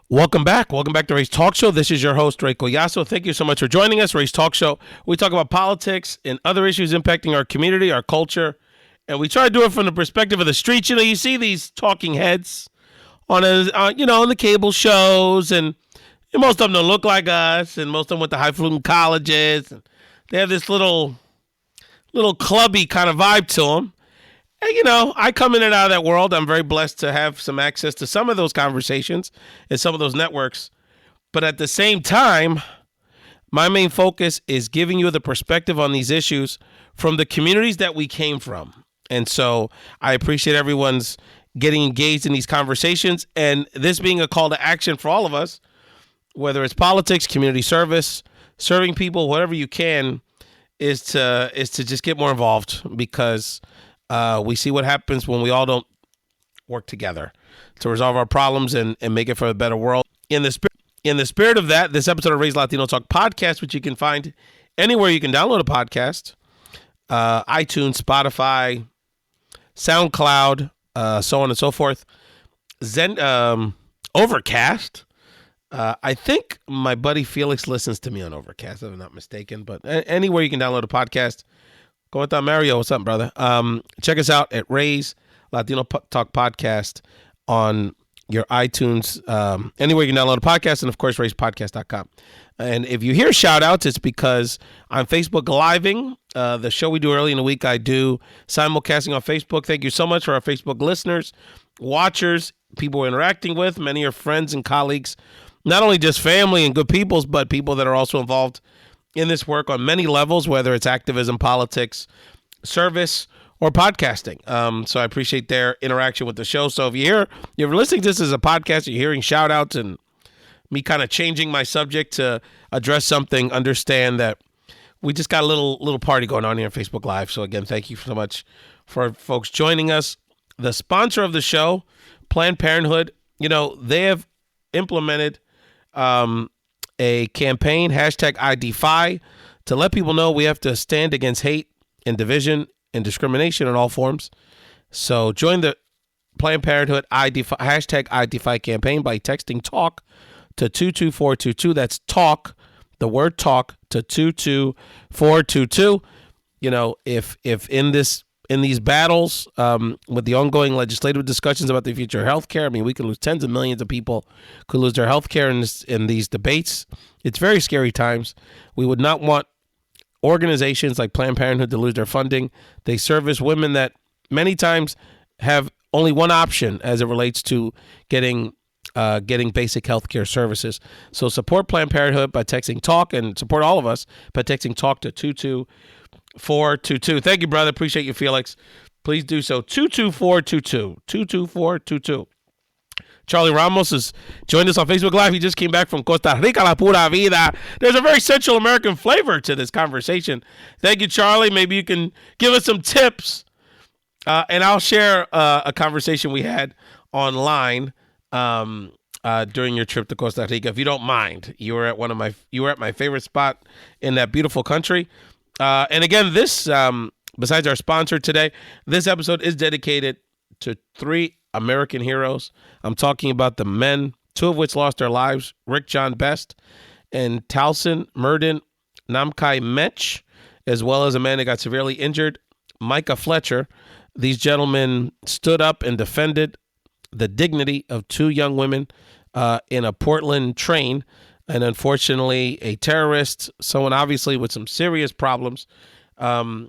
Welcome back. Welcome back to Ray's Talk Show. This is your host, Ray Collazo. Thank you so much for joining us. Ray's Talk Show. We talk about politics and other issues impacting our community, our culture, and we try to do it from the perspective of the streets. You see these talking heads on on the cable shows, and most of them don't look like us, and most of them went to highfalutin colleges. And they have this little clubby kind of vibe to them. And, I come in and out of that world. I'm very blessed to have some access to some of those conversations and some of those networks. But at the same time, my main focus is giving you the perspective on these issues from the communities that we came from. And so I appreciate everyone's getting engaged in these conversations, and this being a call to action for all of us, whether it's politics, community service, serving people, whatever you can, is to just get more involved, because we see what happens when we all don't work together to resolve our problems and make it for a better world. In the spirit of that, this episode of Ray's Latino Talk podcast, which you can find anywhere you can download a podcast, iTunes, Spotify, SoundCloud, so on and so forth, Overcast. I think my buddy Felix listens to me on Overcast, if I'm not mistaken. But anywhere you can download a podcast. Go with Mario. What's up, brother? Check us out at Ray's Latino Talk Podcast on your iTunes, anywhere you can download a podcast, and of course, rayspodcast.com. And if you hear shout outs, it's because I'm Facebook Living. The show we do early in the week, I do simulcasting on Facebook. Thank you so much for our Facebook listeners, watchers, people we're interacting with. Many are friends and colleagues, not only just family and good peoples, but people that are also involved in this work on many levels, whether it's activism, politics, service, or podcasting. So I appreciate their interaction with the show. So if you're listening to this as a podcast, you're hearing shout outs and me kind of changing my subject to address something, understand that we just got a little party going on here on Facebook Live. So again, thank you so much for folks joining us. The sponsor of the show, Planned Parenthood, they have implemented a campaign, #IDFI, to let people know we have to stand against hate and division and discrimination in all forms. So join the Planned Parenthood #IDFI campaign by texting TALK to 22422. That's TALK, the word TALK, to 22422. If in these battles, with the ongoing legislative discussions about the future of healthcare, we could lose tens of millions of people, could lose their healthcare in these debates. It's very scary times. We would not want organizations like Planned Parenthood to lose their funding. They service women that many times have only one option as it relates to getting basic healthcare services. So support Planned Parenthood by texting TALK, and support all of us by texting TALK to 22422. Thank you, brother. Appreciate you, Felix. Please do so. 22422. 22422. Charlie Ramos has joined us on Facebook Live. He just came back from Costa Rica, la pura vida. There's a very Central American flavor to this conversation. Thank you, Charlie. Maybe you can give us some tips, and I'll share a conversation we had online during your trip to Costa Rica, if you don't mind. You were at my favorite spot in that beautiful country. And again, this besides our sponsor today, this episode is dedicated to 3 American heroes. I'm talking about the men, 2 of which lost their lives, Rick John Best and Talson Murden Namkai Mech, as well as a man that got severely injured, Micah Fletcher. These gentlemen stood up and defended the dignity of 2 young women in a Portland train. And unfortunately, a terrorist, someone obviously with some serious problems, stabbed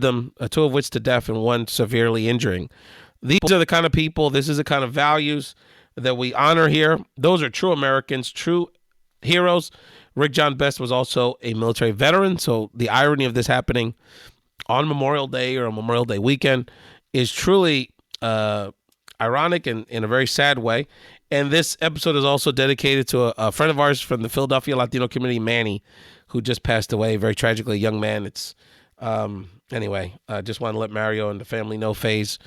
them, 2 of which to death and 1 severely injuring. These are the kind of people, this is the kind of values that we honor here. Those are true Americans, true heroes. Rick John Best was also a military veteran, so the irony of this happening on Memorial Day or a Memorial Day weekend is truly ironic and in a very sad way. And this episode is also dedicated to a friend of ours from the Philadelphia Latino community, Manny, who just passed away, very tragically, a young man. It's anyway, I just want to let Mario and the family know, Faze,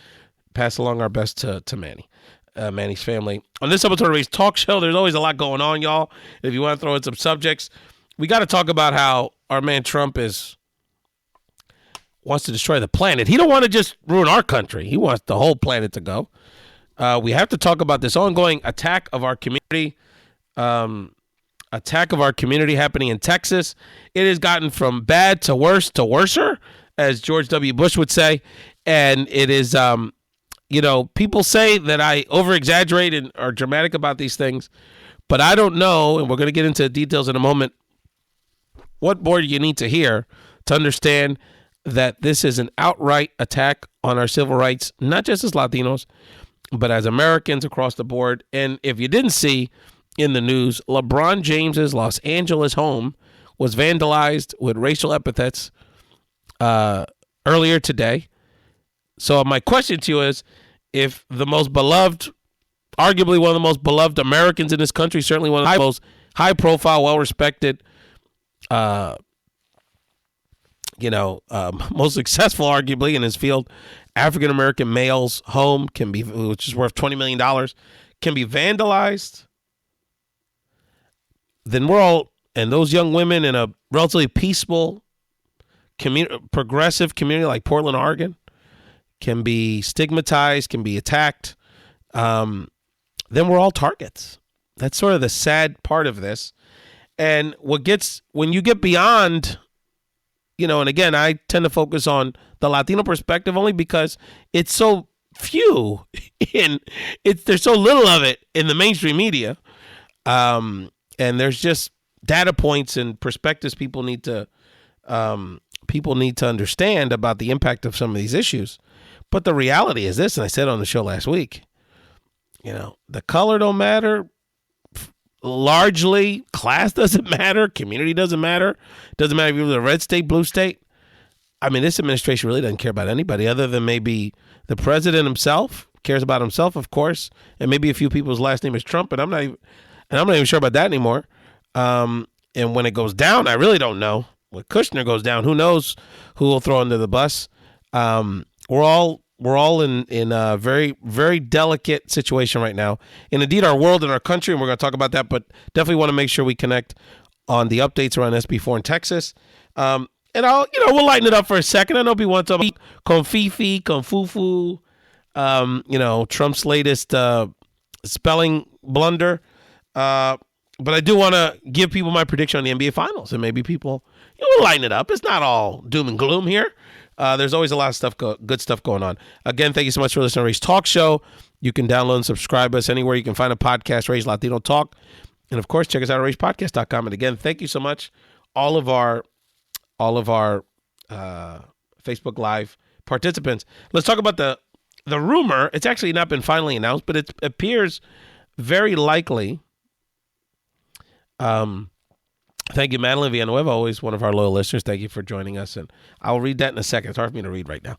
pass along our best to Manny, Manny's family. On this episode of Ray's Talk Show, there's always a lot going on, y'all. If you want to throw in some subjects, we got to talk about how our man Trump wants to destroy the planet. He don't want to just ruin our country. He wants the whole planet to go. We have to talk about this ongoing attack of our community. Attack of our community happening in Texas. It has gotten from bad to worse to worser, as George W. Bush would say. And it is, people say that I over-exaggerate and are dramatic about these things, but I don't know, and we're going to get into the details in a moment, what more you need to hear to understand that this is an outright attack on our civil rights, not just as Latinos, but as Americans across the board. And if you didn't see in the news, LeBron James's Los Angeles home was vandalized with racial epithets earlier today. So my question to you is, if the most beloved, arguably one of the most beloved Americans in this country, certainly one of the most high-profile, well-respected, most successful, arguably, in his field, African-American male's home which is worth $20 million, can be vandalized, then and those young women in a relatively peaceful, progressive community like Portland, Oregon, can be stigmatized, can be attacked, then we're all targets. That's sort of the sad part of this. And when you get beyond, and again, I tend to focus on the Latino perspective only because it's so few there's so little of it in the mainstream media. And there's just data points and perspectives people need to understand about the impact of some of these issues. But the reality is this, and I said on the show last week, the color don't matter. Largely, class doesn't matter. Community doesn't matter. Doesn't matter if you're in a red state, blue state. I mean, this administration really doesn't care about anybody other than maybe the president himself. Cares about himself, of course, and maybe a few people's last name is Trump, and I'm not even sure about that anymore. And when it goes down, I really don't know. When Kushner goes down, who knows who will throw under the bus? We're all in a very, very delicate situation right now. And indeed, our world and our country, and we're going to talk about that, but definitely want to make sure we connect on the updates around SB4 in Texas. And we'll lighten it up for a second. I know people want to talk about Confifi, Confufu, Trump's latest spelling blunder. But I do want to give people my prediction on the NBA Finals, and maybe people will lighten it up. It's not all doom and gloom here. There's always a lot of stuff, good stuff going on. Again, thank you so much for listening to Ray's Talk Show. You can download and subscribe us anywhere you can find a podcast, Ray's Latino Talk. And of course, check us out at rayspodcast.com. And again, thank you so much, all of our Facebook Live participants. Let's talk about the rumor. It's actually not been finally announced, but it appears very likely. Thank you, Madeline Villanueva, always one of our loyal listeners. Thank you for joining us, and I'll read that in a second. It's hard for me to read right now.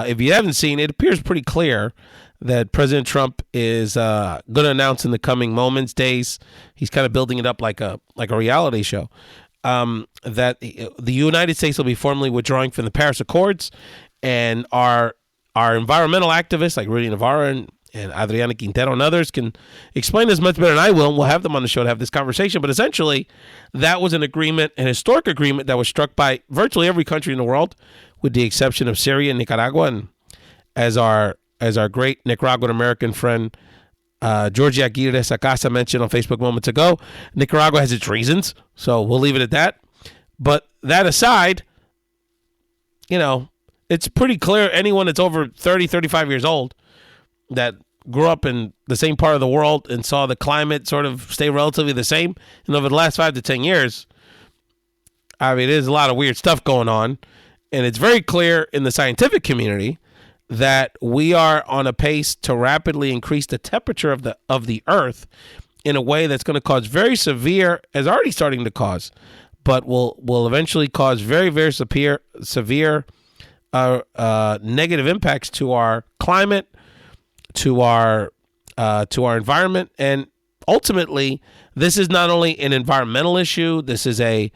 If you haven't seen, it appears pretty clear that President Trump is going to announce in the coming moments, days. He's kind of building it up like a reality show. That the United States will be formally withdrawing from the Paris Accords, and our environmental activists like Rudy Navarro and Adriana Quintero and others can explain this much better than I will, and we'll have them on the show to have this conversation. But essentially, that was an historic agreement that was struck by virtually every country in the world, with the exception of Syria and Nicaragua. And as our great Nicaraguan American friend Georgia Aguirre Sacasa mentioned on Facebook moments ago, Nicaragua has its reasons, so we'll leave it at that. But that aside, it's pretty clear anyone that's over 30, 35 years old that grew up in the same part of the world and saw the climate sort of stay relatively the same, and over the last 5 to 10 years, I mean, there's a lot of weird stuff going on, and it's very clear in the scientific community that we are on a pace to rapidly increase the temperature of the Earth in a way that's going to cause very severe, is already starting to cause, but will eventually cause very, very severe negative impacts to our climate, to our environment. And ultimately, this is not only an environmental issue, this is a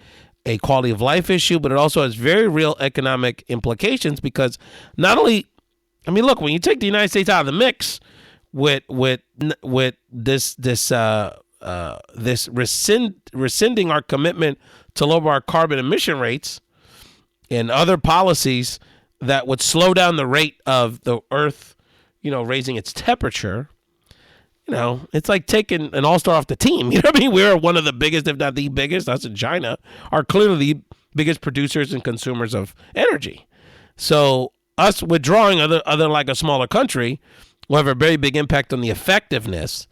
quality of life issue, but it also has very real economic implications, because not only, I mean, look, when you take the United States out of the mix with this rescinding our commitment to lower our carbon emission rates and other policies that would slow down the rate of the Earth raising its temperature, it's like taking an all-star off the team. You know what I mean? We're one of the biggest, if not the biggest, us in China, are clearly the biggest producers and consumers of energy. So us withdrawing other like a smaller country will have a very big impact on the effectiveness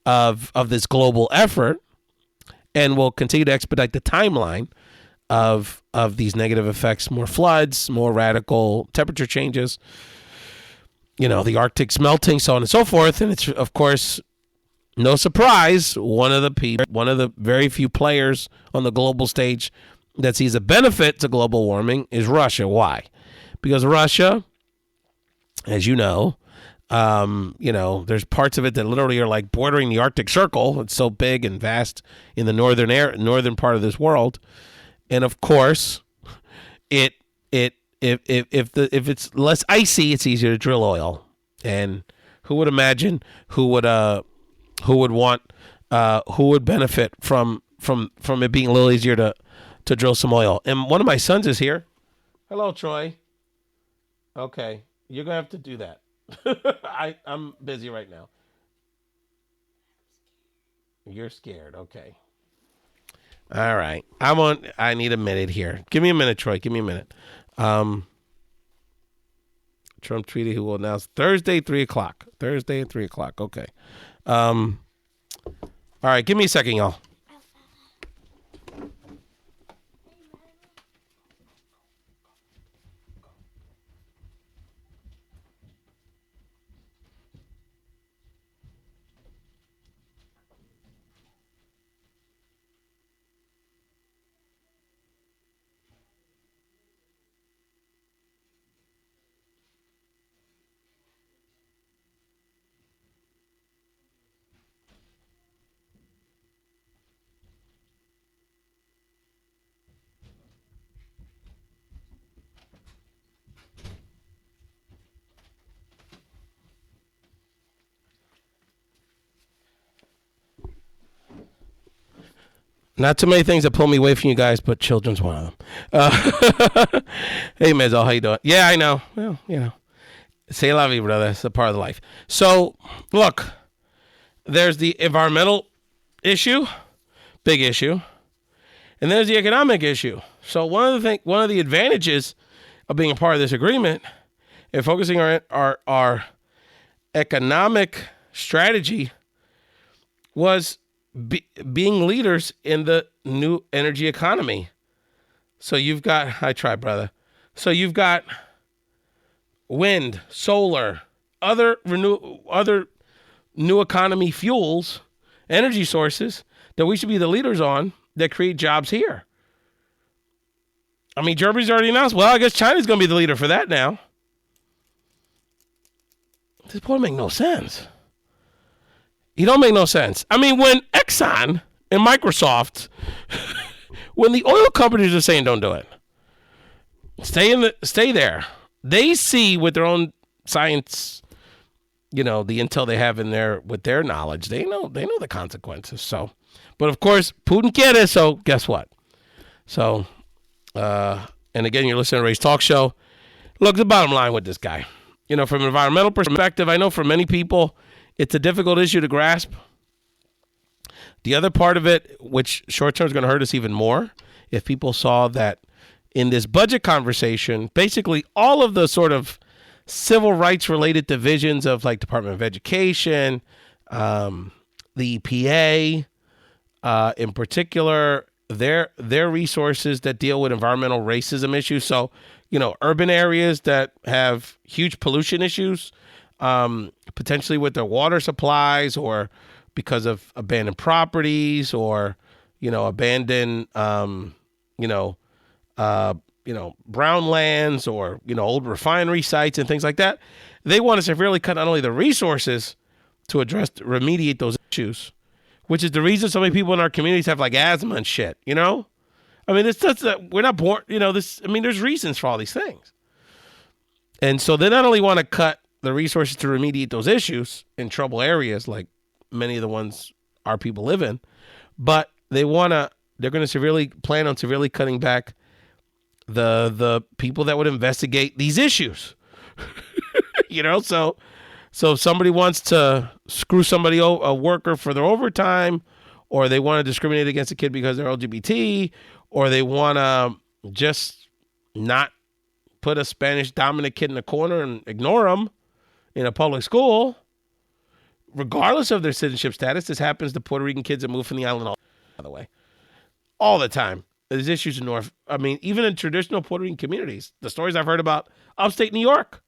of this global effort, and will continue to expedite the timeline of these negative effects, more floods, more radical temperature changes, the Arctic's melting, so on and so forth. And it's, of course, no surprise, one of the very few players on the global stage that sees a benefit to global warming is Russia. Why? Because Russia, as you know, there's parts of it that literally are like bordering the Arctic Circle. It's so big and vast in the northern part of this world. And of course, if it's less icy, it's easier to drill oil. And who would imagine who would benefit from it being a little easier to drill some oil? And one of my sons is here. Hello, Troy. Okay, you're gonna have to do that. I'm busy right now. You're scared. Okay. All right. I need a minute here. Give me a minute, Troy. Give me a minute. Trump tweeted who will announce Thursday, 3:00. Thursday at 3:00. Okay. All right. Give me a second, y'all. Not too many things that pull me away from you guys, but children's one of them. Hey, Mezzo, how you doing? Yeah, I know. Well, say la vie, brother. It's a part of the life. So, look, there's the environmental issue, big issue, and there's the economic issue. So one of the advantages of being a part of this agreement and focusing on our economic strategy was being leaders in the new energy economy. So you've got, I try, brother. So you've got wind, solar, other new economy fuels, energy sources that we should be the leaders on that create jobs here. I mean, Germany's already announced. Well, I guess China's going to be the leader for that now. This point make no sense. You don't make no sense. I mean, when Exxon and Microsoft, when the oil companies are saying don't do it, stay there. They see with their own science, the intel they have with their knowledge. They know the consequences. So, but of course, Putin can't. So guess what? So, and again, you're listening to Ray's Talk Show. Look, the bottom line with this guy, from an environmental perspective, I know for many people, it's a difficult issue to grasp. The other part of it, which short term is going to hurt us even more, if people saw that in this budget conversation, basically all of the sort of civil rights related divisions of like Department of Education, the EPA, in particular, their resources that deal with environmental racism issues. So, urban areas that have huge pollution issues, potentially with their water supplies or because of abandoned properties or, abandoned, brown lands or, old refinery sites and things like that. They want to severely cut not only the resources to remediate those issues, which is the reason so many people in our communities have like asthma and shit, I mean, we're not born, there's reasons for all these things. And so they not only want to cut the resources to remediate those issues in trouble areas like many of the ones our people live in, but they're going to plan on severely cutting back the people that would investigate these issues. So So if somebody wants to screw somebody, a worker for their overtime, or they want to discriminate against a kid because they're LGBT, or they want to just not put a Spanish dominant kid in a corner and ignore them in a public school, regardless of their citizenship status, this happens to Puerto Rican kids that move from the island, by the way, all the time. There's issues in North. I mean, even in traditional Puerto Rican communities, the stories I've heard about upstate New York,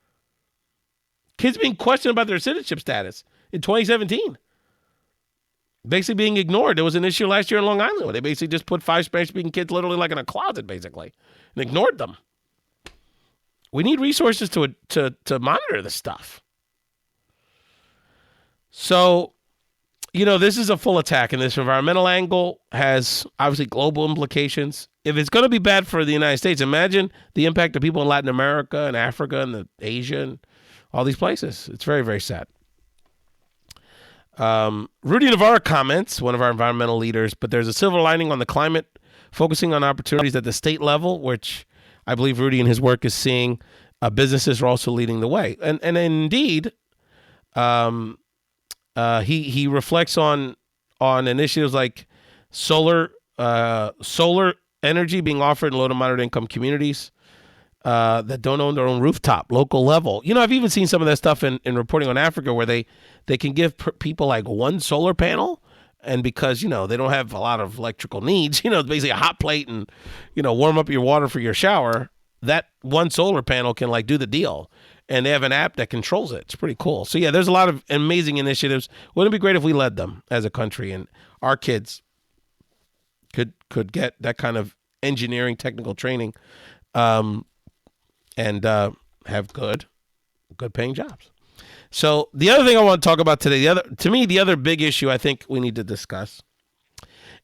kids being questioned about their citizenship status in 2017, basically being ignored. There was an issue last year in Long Island where they basically just put 5 Spanish-speaking kids literally like in a closet, basically, and ignored them. We need resources to monitor this stuff. So, this is a full attack, and this environmental angle has obviously global implications. If it's going to be bad for the United States, imagine the impact of people in Latin America and Africa and Asia and all these places. It's very, very sad. Rudy Navarro comments, one of our environmental leaders, but there's a silver lining on the climate, focusing on opportunities at the state level, which I believe Rudy in his work is seeing. Businesses are also leading the way. And indeed, he reflects on initiatives like solar energy being offered in low to moderate income communities that don't own their own rooftop, local level. I've even seen some of that stuff in reporting on Africa where they can give people like one solar panel, and because, they don't have a lot of electrical needs, it's basically a hot plate and, warm up your water for your shower, that one solar panel can like do the deal. And they have an app that controls it. It's pretty cool. So, yeah, there's a lot of amazing initiatives. Wouldn't it be great if we led them as a country and our kids could get that kind of engineering, technical training, and have good paying jobs. So the other thing I want to talk about today, the other big issue I think we need to discuss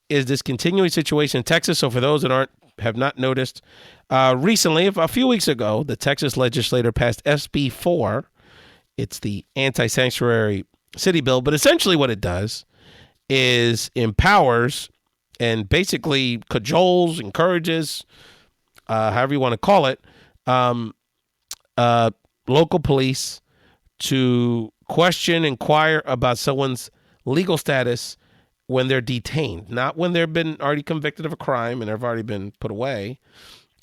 is this continuing situation in Texas. So for those that have not noticed, recently, a few weeks ago, the Texas legislature passed SB 4. It's the anti-sanctuary city bill, but essentially what it does is empowers and basically cajoles, encourages, however you want to call it, local police to inquire about someone's legal status when they're detained, not when they've been already convicted of a crime and they've already been put away,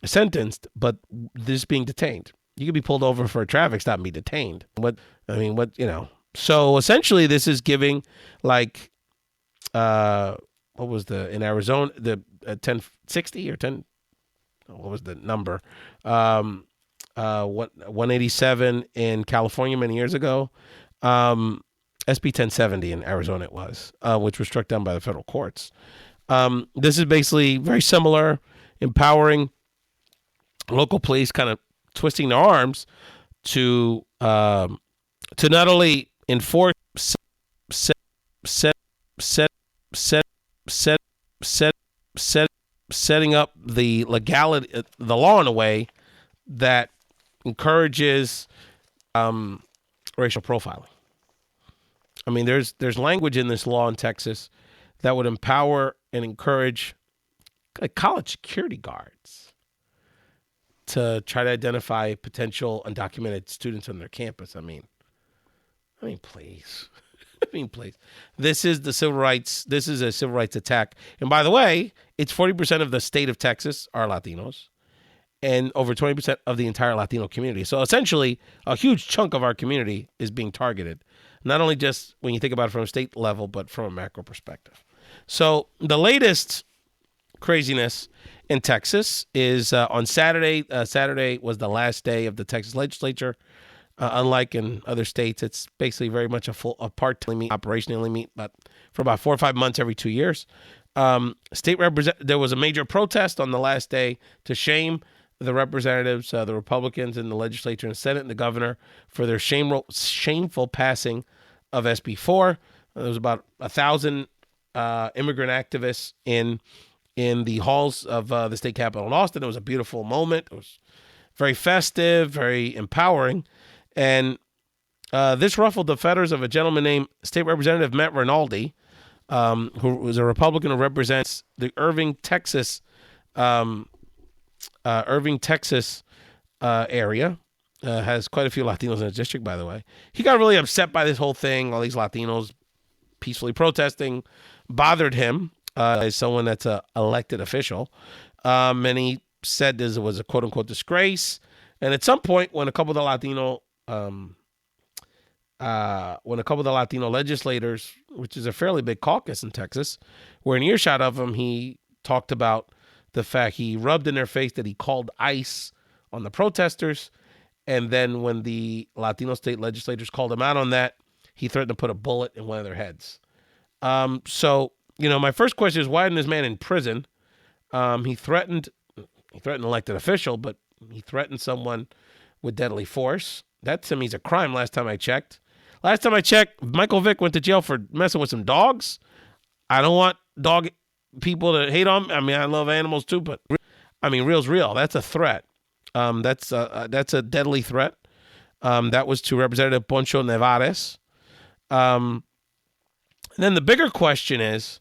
sentenced, but this being detained. You could be pulled over for a traffic stop and be detained. So essentially this is giving like, what was in Arizona, the 1060 or 10, what was the number? 187 in California many years ago. SB 1070 in Arizona it was, which was struck down by the federal courts. This is basically very similar, empowering local police, kind of twisting their arms to not only enforce setting up the legality, the law in a way that encourages racial profiling. I mean, there's language in this law in Texas that would empower and encourage college security guards to try to identify potential undocumented students on their campus. I mean, please. Please. This is a civil rights attack. And by the way, it's 40% of the state of Texas are Latinos and over 20% of the entire Latino community. So essentially, a huge chunk of our community is being targeted, not only just when you think about it from a state level, but from a macro perspective. So the latest craziness in Texas is on Saturday. Saturday was the last day of the Texas legislature. Unlike in other states, it's basically very much a part-time meet, operationally meet, but for about 4 or 5 months every 2 years. There was a major protest on the last day to shame the representatives, the Republicans in the legislature and Senate and the governor for their shameful passing of SB 4. There was about 1,000 immigrant activists in the halls of the state capitol in Austin. It was a beautiful moment. It was very festive, very empowering. And this ruffled the feathers of a gentleman named State Representative Matt Rinaldi, who was a Republican who represents the Irving, Texas area. has quite a few Latinos in his district, by the way. He got really upset by this whole thing. All these Latinos peacefully protesting bothered him as someone that's a elected official. And he said this was a quote unquote disgrace. And at some point, when a couple of the Latino legislators, which is a fairly big caucus in Texas, were in earshot of him, he talked about the fact he rubbed in their face that he called ICE on the protesters. And then when the Latino state legislators called him out on that, he threatened to put a bullet in one of their heads. So, my first question is, why isn't this man in prison? He threatened an elected official, but he threatened someone with deadly force. That to me is a crime last time I checked. Michael Vick went to jail for messing with some dogs. I don't want dog people to hate on me. I mean, I love animals too, but real's real. That's a threat. That's a deadly threat. That was to Representative Poncho Nevares. And then the bigger question is,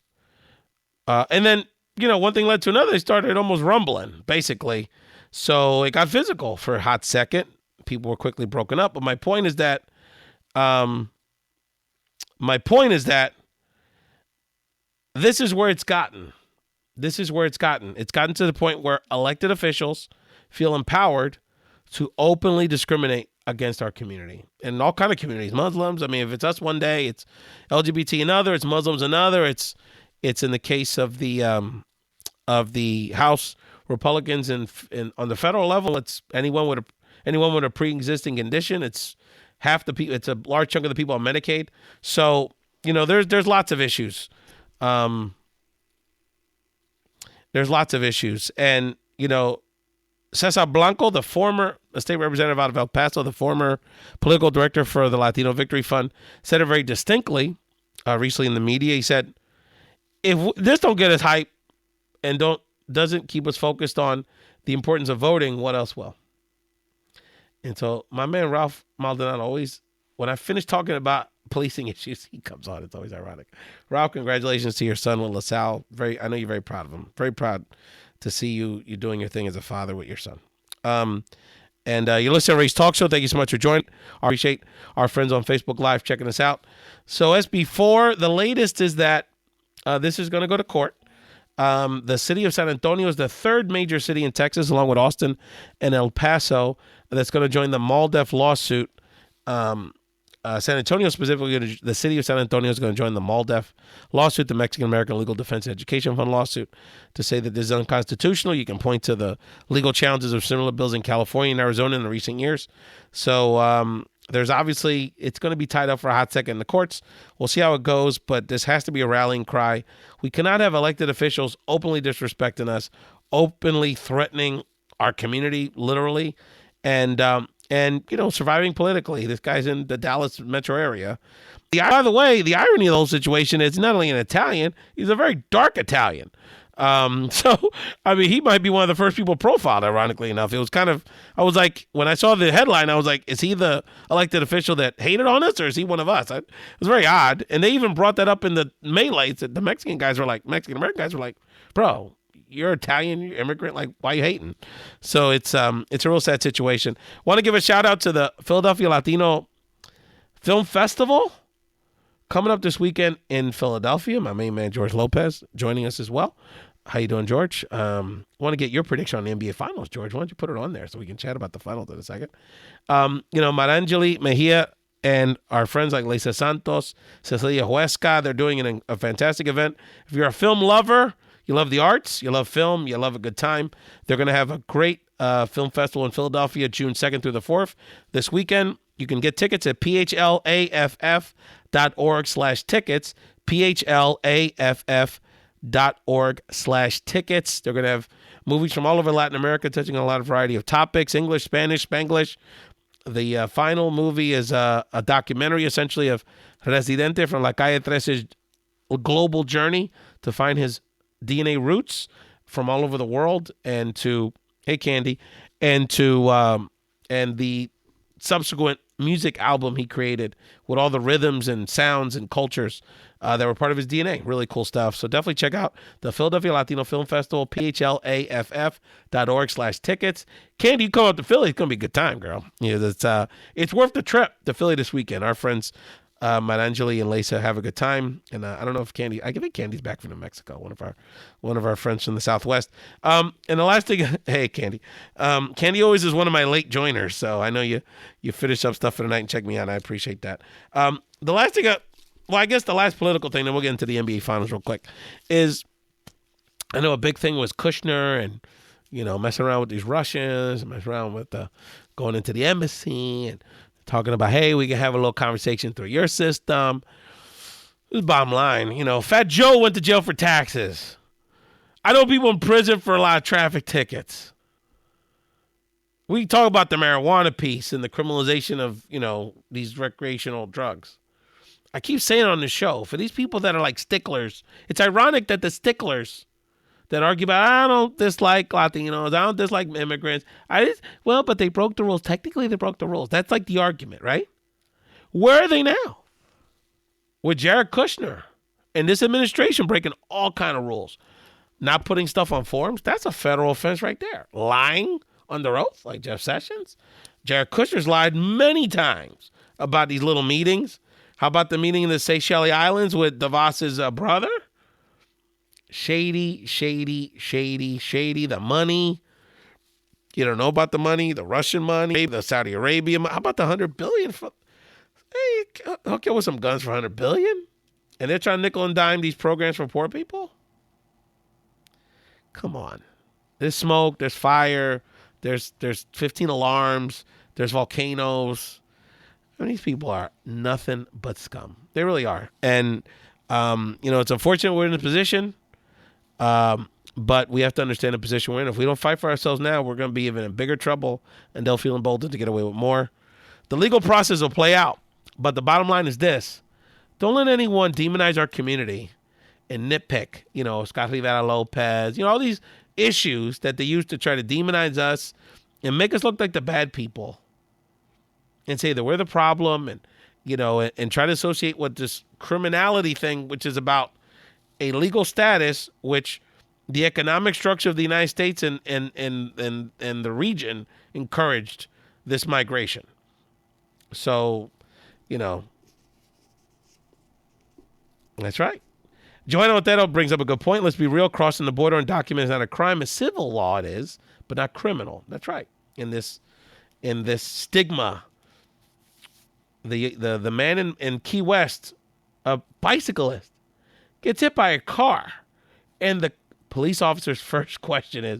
and then, one thing led to another. They started almost rumbling, basically. So it got physical for a hot second. People were quickly broken up. But my point is that this is where it's gotten. It's gotten to the point where elected officials feel empowered to openly discriminate against our community and all kind of communities. Muslims. I mean, if it's us one day, it's LGBT another, it's Muslims another. It's in the case of the House Republicans and on the federal level, it's anyone with a pre-existing condition. It's half the people. It's a large chunk of the people on Medicaid. So there's lots of issues. There's lots of issues, and Cesar Blanco, the former state representative out of El Paso, the former political director for the Latino Victory Fund, said it very distinctly recently in the media. He said, if this don't get us hype and doesn't keep us focused on the importance of voting, what else will? And so my man Ralph Maldonado always, when I finish talking about policing issues, he comes on. It's always ironic. Ralph, congratulations to your son with LaSalle. I know you're very proud of him. Very proud to see you doing your thing as a father with your son. And you're listening to Ray's Talk Show. Thank you so much for joining. I appreciate our friends on Facebook Live checking us out. So SB4, the latest is that this is going to go to court. The city of San Antonio is the third major city in Texas, along with Austin and El Paso, that's going to join the MALDEF lawsuit. San Antonio specifically, the city of San Antonio is going to join the MALDEF lawsuit, the Mexican American Legal Defense and Education Fund lawsuit, to say that this is unconstitutional. You can point to the legal challenges of similar bills in California and Arizona in the recent years. So there's obviously, it's going to be tied up for a hot second in the courts. We'll see how it goes, but this has to be a rallying cry. We cannot have elected officials openly disrespecting us, openly threatening our community, literally, and surviving politically. This guy's in the Dallas metro area. By the way, the irony of the whole situation is not only an Italian, he's a very dark Italian. So, he might be one of the first people profiled, ironically enough. It was kind of, I was like, when I saw the headline, I was like, is he the elected official that hated on us, or is he one of us? It was very odd. And they even brought that up in the melees. The Mexican American guys were like, bro, you're Italian, you're immigrant, like, why are you hating? So it's a real sad situation. Want to give a shout out to the Philadelphia Latino Film Festival coming up this weekend in Philadelphia. My main man, George Lopez, joining us as well. How you doing, George? Want to get your prediction on the NBA Finals, George. Why don't you put it on there so we can chat about the finals in a second? Marangeli Mejia and our friends like Lisa Santos, Cecilia Huesca, they're doing a fantastic event. If you're a film lover, you love the arts, you love film, you love a good time, they're going to have a great film festival in Philadelphia, June 2nd through the 4th. This weekend, you can get tickets at phlaff.org/tickets, phlaff.org/tickets. They're going to have movies from all over Latin America touching on a lot of variety of topics, English, Spanish, Spanglish. The final movie is a documentary, essentially, of Residente from La Calle 13's global journey to find his DNA roots from all over the world, and to, hey Candy, and to and the subsequent music album he created with all the rhythms and sounds and cultures that were part of his DNA. Really cool stuff. So definitely check out the Philadelphia Latino Film Festival, phlaff.org/tickets. Candy, you come out to Philly, it's going to be a good time, girl. It's worth the trip to Philly this weekend. Our friends, Marangeli and Lisa, have a good time. And I don't know if Candy, I think Candy's back from New Mexico, one of our friends from the Southwest. And the last thing, hey, Candy. Candy always is one of my late joiners, so I know you finish up stuff for the night and check me out. I appreciate that. The last thing, I guess the last political thing, then we'll get into the NBA Finals real quick, is I know a big thing was Kushner and, messing around with these Russians, messing around with going into the embassy and talking about, hey, we can have a little conversation through your system. This is bottom line. Fat Joe went to jail for taxes. I know people in prison for a lot of traffic tickets. We talk about the marijuana piece and the criminalization of, these recreational drugs. I keep saying on the show, for these people that are like sticklers, it's ironic that the sticklers that argue about, I don't dislike Latinos, I don't dislike immigrants. But they broke the rules. Technically, they broke the rules. That's like the argument, right? Where are they now? With Jared Kushner and this administration breaking all kind of rules. Not putting stuff on forms, that's a federal offense right there. Lying under oath, like Jeff Sessions. Jared Kushner's lied many times about these little meetings. How about the meeting in the Seychelles Islands with DeVos's brother? Shady. The money. You don't know about the money, the Russian money, the Saudi Arabia money. How about the $100 billion? Hey, hook you with some guns for $100 billion? And they're trying to nickel and dime these programs for poor people? Come on. There's smoke, there's fire, there's 15 alarms, there's volcanoes. These people are nothing but scum. They really are. And, it's unfortunate we're in this position, but we have to understand the position we're in. If we don't fight for ourselves now, we're going to be even in bigger trouble, and they'll feel emboldened to get away with more. The legal process will play out, but the bottom line is this. Don't let anyone demonize our community and nitpick, Scott Rivera Lopez, all these issues that they use to try to demonize us and make us look like the bad people. And say that we're the problem and try to associate with this criminality thing, which is about a legal status, which the economic structure of the United States and the region encouraged this migration. So, that's right. Joanna Otero brings up a good point. Let's be real. Crossing the border on documents is not a crime. A civil law it is, but not criminal. That's right. In this stigma. The man in Key West, a bicyclist, gets hit by a car, and the police officer's first question is,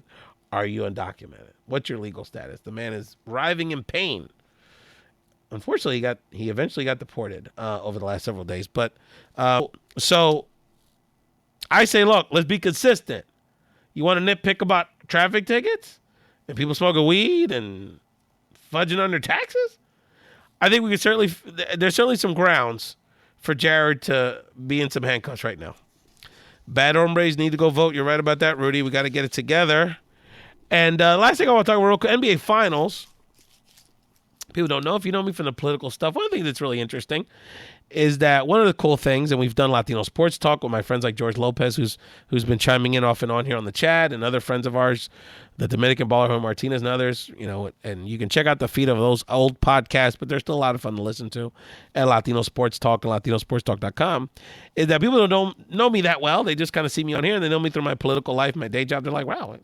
are you undocumented? What's your legal status? The man is writhing in pain. Unfortunately, he eventually got deported over the last several days. But so I say, look, let's be consistent. You want to nitpick about traffic tickets and people smoking weed and fudging under taxes? I think there's certainly some grounds for Jared to be in some handcuffs right now. Bad hombres need to go vote. You're right about that, Rudy. We got to get it together. And last thing I want to talk about real quick, NBA Finals. People don't know, if you know me from the political stuff, one thing that's really interesting is that one of the cool things, and we've done Latino Sports Talk with my friends like George Lopez, who's been chiming in off and on here on the chat, and other friends of ours, the Dominican baller Juan Martinez and others, and you can check out the feed of those old podcasts, but they're still a lot of fun to listen to at Latino Sports Talk and LatinoSportsTalk.com, is that people don't know me that well. They just kind of see me on here, and they know me through my political life, my day job. They're like, wow,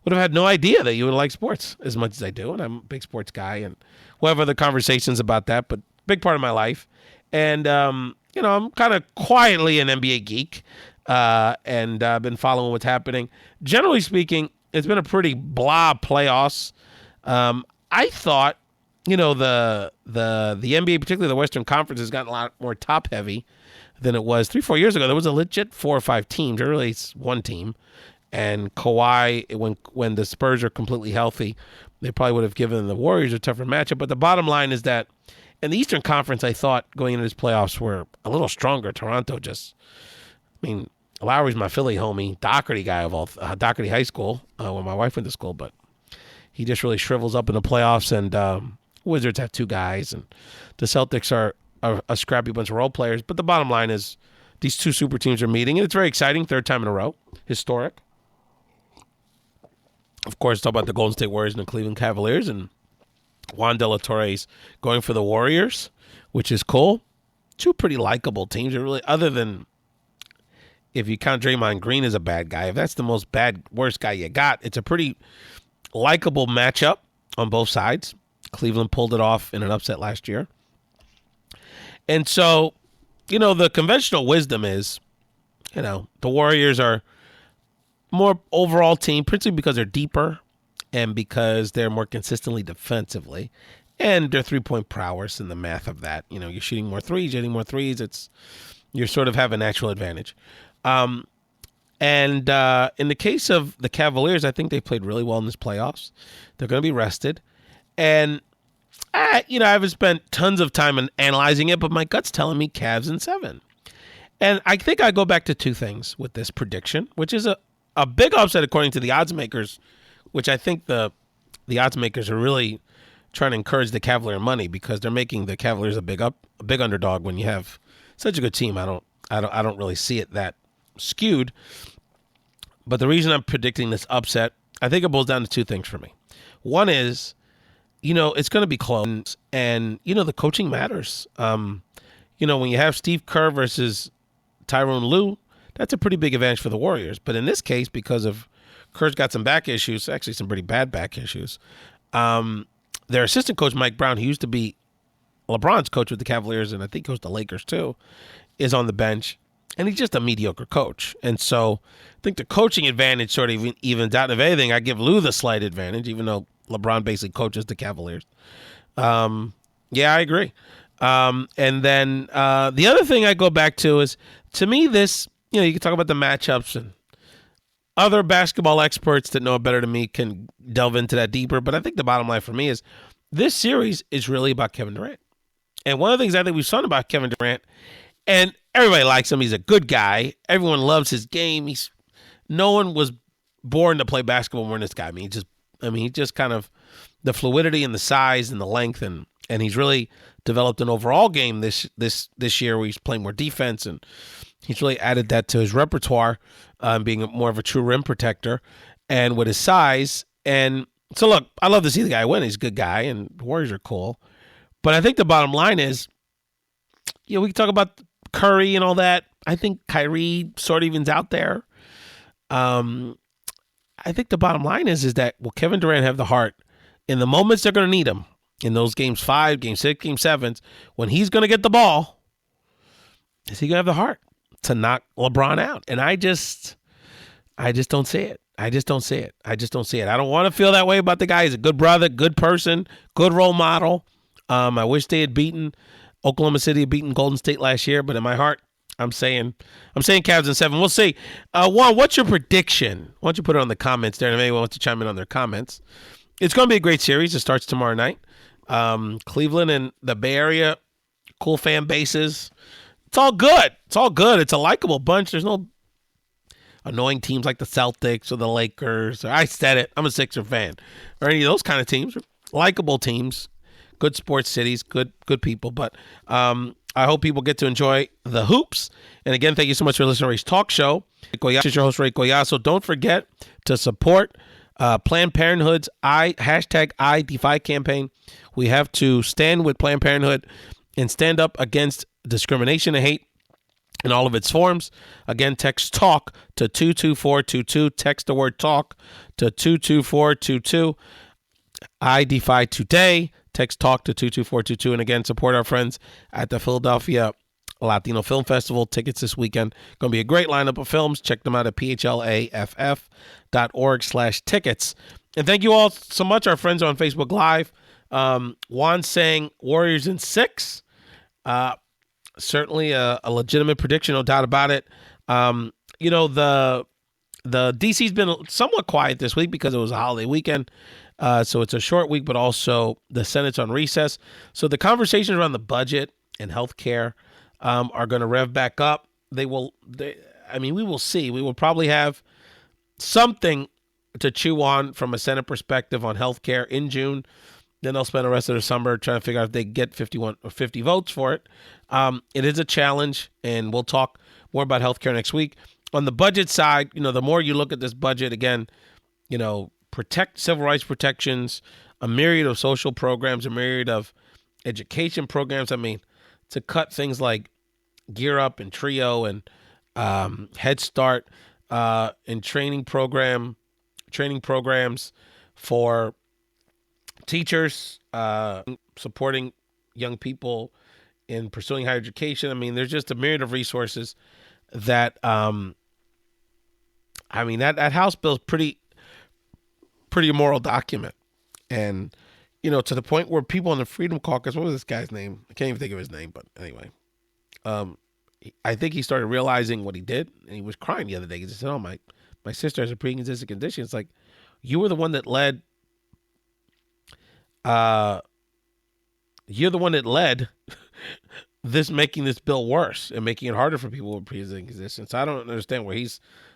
would have had no idea that you would like sports as much as I do, and I'm a big sports guy, and we'll have other conversations about that, but big part of my life. And, I'm kind of quietly an NBA geek, and I've been following what's happening. Generally speaking, it's been a pretty blah playoffs. I thought, the NBA, particularly the Western Conference, has gotten a lot more top-heavy than it was 3-4 years ago. There was a legit 4 or 5 teams, or really it's one team. And Kawhi, when the Spurs are completely healthy, they probably would have given the Warriors a tougher matchup. But the bottom line is that in the Eastern Conference, I thought going into this playoffs were a little stronger. Toronto Lowry's my Philly homie, Doherty guy of all, Doherty High School, where my wife went to school, but he just really shrivels up in the playoffs. And Wizards have 2 guys, and the Celtics are a scrappy bunch of role players. But the bottom line is these 2 super teams are meeting, and it's very exciting. 3rd time in a row. Historic. Of course, talk about the Golden State Warriors and the Cleveland Cavaliers, and Juan De La Torre's going for the Warriors, which is cool. 2 pretty likable teams. Really, other than if you count Draymond Green as a bad guy, if that's the worst guy you got, it's a pretty likable matchup on both sides. Cleveland pulled it off in an upset last year. And so, the conventional wisdom is, the Warriors are more overall team, principally because they're deeper and because they're more consistently defensively. And their 3-point prowess and the math of that. You're shooting more threes, you sort of have a natural advantage. And in the case of the Cavaliers, I think they played really well in this playoffs. They're going to be rested. And, I haven't spent tons of time in analyzing it, but my gut's telling me Cavs in 7. And I think I go back to 2 things with this prediction, which is a big upset according to the odds makers, which I think the odds makers are really trying to encourage the Cavalier money because they're making the Cavaliers a big underdog when you have such a good team. I don't really see it that skewed. But the reason I'm predicting this upset, I think it boils down to 2 things for me. One is, it's going to be close, and the coaching matters. When you have Steve Kerr versus Tyronn Lue, that's a pretty big advantage for the Warriors. But in this case, because of Kerr's got some back issues, actually some pretty bad back issues. Their assistant coach, Mike Brown, who used to be LeBron's coach with the Cavaliers, and I think goes to Lakers too, is on the bench, and he's just a mediocre coach. And so I think the coaching advantage sort of evens out. Of anything, I give Lue the slight advantage, even though LeBron basically coaches the Cavaliers. Yeah, I agree. And then the other thing I go back to is, to me, this, you can talk about the matchups, and other basketball experts that know it better than me can delve into that deeper. But I think the bottom line for me is this series is really about Kevin Durant. And one of the things I think we've seen about Kevin Durant, and everybody likes him, he's a good guy. Everyone loves his game. No one was born to play basketball more than this guy. He just kind of the fluidity and the size and the length, and he's really developed an overall game this year where he's playing more defense, and he's really added that to his repertoire, being more of a true rim protector, and with his size. And so, look, I love to see the guy win. He's a good guy, and the Warriors are cool. But I think the bottom line is, we can talk about Curry and all that. I think Kyrie sort of evens out there. I think the bottom line is that will Kevin Durant have the heart in the moments they're going to need him, in those games 5, game 6, game 7s, when he's going to get the ball, is he going to have the heart to knock LeBron out? And I just don't see it. I don't want to feel that way about the guy. He's a good brother, good person, good role model. I wish they had beaten Oklahoma City, had beaten Golden State last year, but in my heart, I'm saying Cavs in 7. We'll see. Juan, what's your prediction? Why don't you put it on the comments there, and if anyone wants to chime in on their comments. It's going to be a great series. It starts tomorrow night. Cleveland and the Bay Area, cool fan bases. It's all good. It's a likable bunch. There's no annoying teams like the Celtics or the Lakers. I said it. I'm a Sixer fan. Or any of those kind of teams. Likable teams. Good sports cities. Good people. But I hope people get to enjoy the hoops. And again, thank you so much for listening to Ray's Talk Show. This is your host, Ray Collazo. Don't forget to support Planned Parenthood's I Defy campaign. We have to stand with Planned Parenthood and stand up against discrimination and hate in all of its forms. Again, text TALK to 22422. Text the word TALK to 22422. I Defy Today. Text TALK to 22422. And again, support our friends at the Philadelphia Latino Film Festival. Tickets this weekend. Going to be a great lineup of films. Check them out at phlaff.org/tickets. And thank you all so much, our friends on Facebook Live. Juan saying Warriors in 6. Certainly a legitimate prediction, no doubt about it. The DC's been somewhat quiet this week because it was a holiday weekend. So it's a short week, but also the Senate's on recess. So the conversations around the budget and healthcare are going to rev back up. We will see. We will probably have something to chew on from a Senate perspective on healthcare in June. Then they'll spend the rest of the summer trying to figure out if they get 51 or 50 votes for it. It is a challenge, and we'll talk more about healthcare next week. On the budget side, the more you look at this budget, again, protect civil rights protections, a myriad of social programs, a myriad of education programs. I mean, to cut things like Gear Up and Trio and Head Start and training programs for teachers, supporting young people in pursuing higher education. I mean, there's just a myriad of resources that, that House bill is pretty immoral document. And, to the point where people in the Freedom Caucus, what was this guy's name? I can't even think of his name, but anyway. I think he started realizing what he did, and he was crying the other day. He just said, oh, my sister has a pre-existing condition. It's like, you were the one that led this, making this bill worse and making it harder for people with pre-existing conditions. So I don't understand where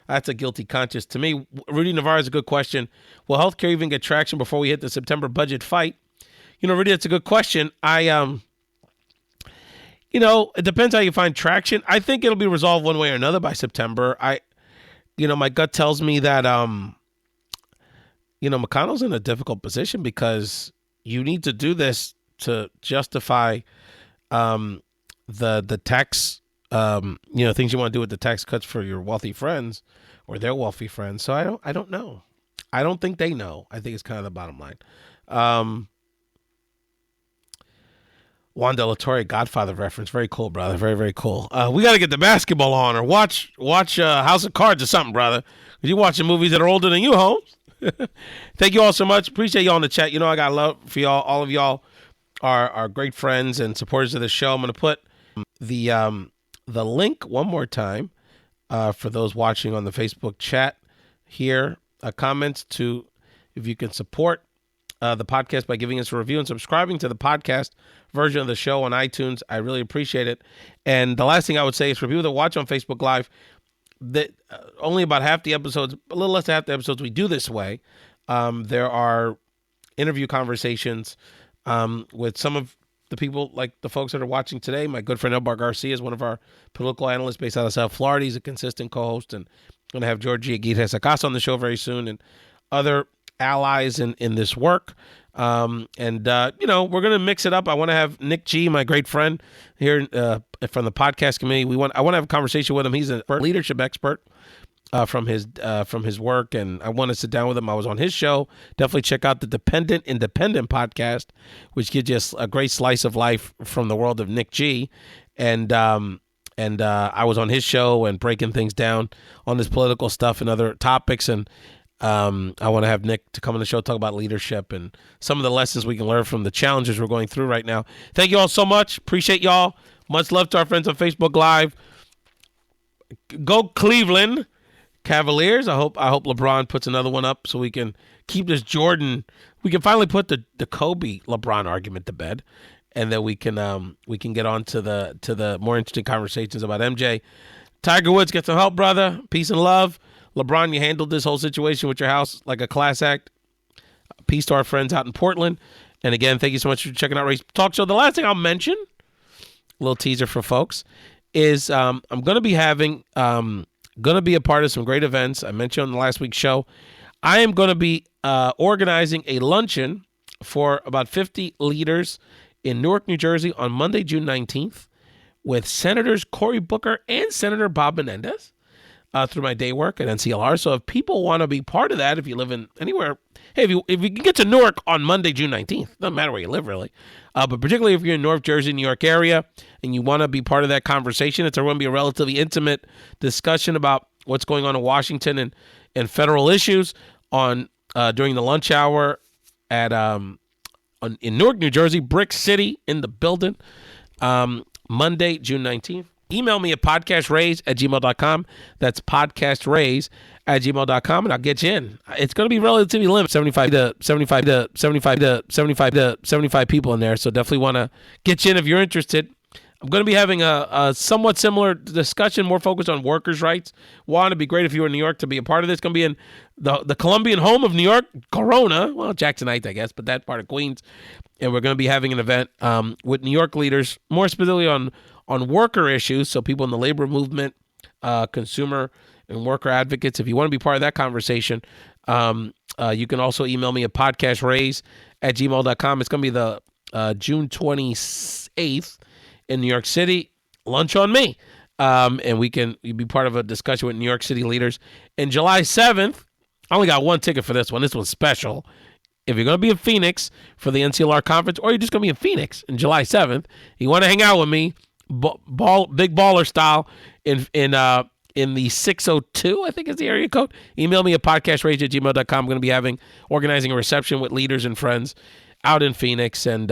that's a guilty conscience. To me, Rudy Navarro is a good question. Will healthcare even get traction before we hit the September budget fight? Rudy, that's a good question. It depends how you find traction. I think it'll be resolved one way or another by September. My gut tells me that, McConnell's in a difficult position because you need to do this to justify the tax, things you want to do with the tax cuts for your wealthy friends or their wealthy friends. So I don't know. I don't think they know. I think it's kind of the bottom line. Juan de la Torre, Godfather reference. Very cool, brother. Very, very cool. We got to get the basketball on or watch House of Cards or something, brother. You're watching movies that are older than you, Holmes. Thank you all so much. Appreciate y'all in the chat. I got love for y'all. All of y'all are great friends and supporters of the show. I'm going to put the link one more time for those watching on the Facebook chat here. Comments to if you can support the podcast by giving us a review and subscribing to the podcast version of the show on iTunes. I really appreciate it. And the last thing I would say is for people that watch on Facebook Live, that only about half the episodes, a little less than half the episodes we do this way. There are interview conversations with some of the people, like the folks that are watching today. My good friend Elbar Garcia is one of our political analysts based out of South Florida. He's a consistent co-host, and I'm going to have Georgie Aguirre-Sacasa on the show very soon, and other allies in this work. We're going to mix it up. I want to have Nick G, my great friend here from the podcast committee. I want to have a conversation with him. He's a leadership expert from his work, and I want to sit down with him. I was on his show. Definitely check out the Independent podcast, which gives you a great slice of life from the world of Nick G. And I was on his show and breaking things down on this political stuff and other topics. And I want to have Nick to come on the show, talk about leadership and some of the lessons we can learn from the challenges we're going through right now. Thank you all so much. Appreciate y'all. Much love to our friends on Facebook Live. Go Cleveland Cavaliers. I hope LeBron puts another one up so we can keep this Jordan. We can finally put the Kobe LeBron argument to bed, and then we can get on to the more interesting conversations about MJ. Tiger Woods, get some help, brother. Peace and love. LeBron, you handled this whole situation with your house like a class act. Peace to our friends out in Portland. And again, thank you so much for checking out Ray's Talk Show. The last thing I'll mention, a little teaser for folks, is I'm going to be a part of some great events. I mentioned on the last week's show. I am going to be organizing a luncheon for about 50 leaders in Newark, New Jersey on Monday, June 19th with Senators Cory Booker and Senator Bob Menendez. Through my day work at NCLR. So if people want to be part of that, if you live in anywhere, hey, if you can get to Newark on Monday, June 19th, doesn't matter where you live really, but particularly if you're in North Jersey, New York area, and you want to be part of that conversation, it's going to be a relatively intimate discussion about what's going on in Washington and federal issues on during the lunch hour at in Newark, New Jersey, Brick City in the building, Monday, June 19th. Email me at podcastrays@gmail.com. That's podcastrays@gmail.com, and I'll get you in. It's going to be relatively limited, 75 people in there, so definitely want to get you in if you're interested. I'm going to be having a somewhat similar discussion, more focused on workers' rights. One, it'd be great if you were in New York to be a part of this. It's going to be in the Colombian home of New York, Corona. Well, Jackson Heights, I guess, but that part of Queens. And we're going to be having an event with New York leaders, more specifically on worker issues, so people in the labor movement, consumer and worker advocates. If you want to be part of that conversation, you can also email me at podcastraise@gmail.com. It's going to be the June 28th in New York City. Lunch on me. And you be part of a discussion with New York City leaders. And July 7th, I only got one ticket for this one. This one's special. If you're going to be in Phoenix for the NCLR conference, or you're just going to be in Phoenix on July 7th, you want to hang out with me, big baller style, in the 602, I think is the area code. Email me at podcastraise@gmail.com. I'm going to be organizing a reception with leaders and friends out in Phoenix, and